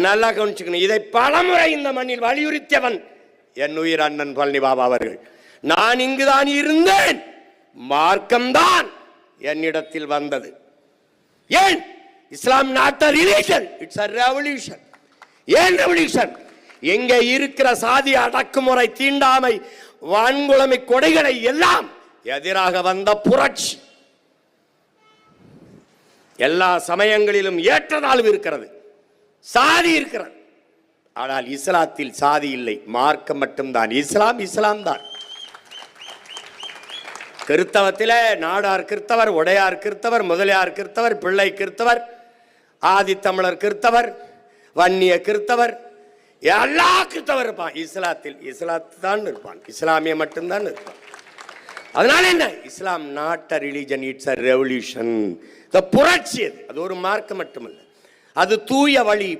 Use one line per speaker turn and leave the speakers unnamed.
நல்லா கவனிச்சுக்கணும். இதை பலமுறை இந்த மண்ணில் வலியுறுத்தியவன் என் உயிர் அண்ணன் பழனி பாபா அவர்கள். நான் இங்குதான் இருந்தேன், மார்க்கம்தான் என்னிடத்தில் வந்தது. ஏன் இஸ்லாம் not a religion, it's a revolution. ஏன் ரெவல்யூஷன்? எங்கே இருக்கிற சாதி அடக்குமுறை, தீண்டாமை, வான்குளமை கொடைகளை எல்லாம் எதிராக வந்த புரட்சி. எல்லா சமயங்களிலும் ஏற்றத்தாழ்வு இருக்கிறது, சாதி இருக்கிறது. ஆனால் இஸ்லாத்தில் சாதி இல்லை, மார்க்கம் மட்டும்தான். இஸ்லாம் தான். கிறிஸ்தவத்தில் நாடார் கிறிஸ்தவர், உடையார் கிறிஸ்தவர், முதலியார் கிறிஸ்தவர், பிள்ளை கிறிஸ்தவர், ஆதித்தமிழர் கிறிஸ்தவர், வன்னிய கிறிஸ்தவர், எல்லா கிறிஸ்தவர் இருப்பான். இஸ்லாத்தான் இருப்பான், இஸ்லாமிய மட்டும்தான் இருப்பான். அதனால என்ன? இஸ்லாம் not a religion, it's a revolution. புரட்சி அது ஒரு மார்க்கம் மட்டுமல்ல, அது தூய வழி.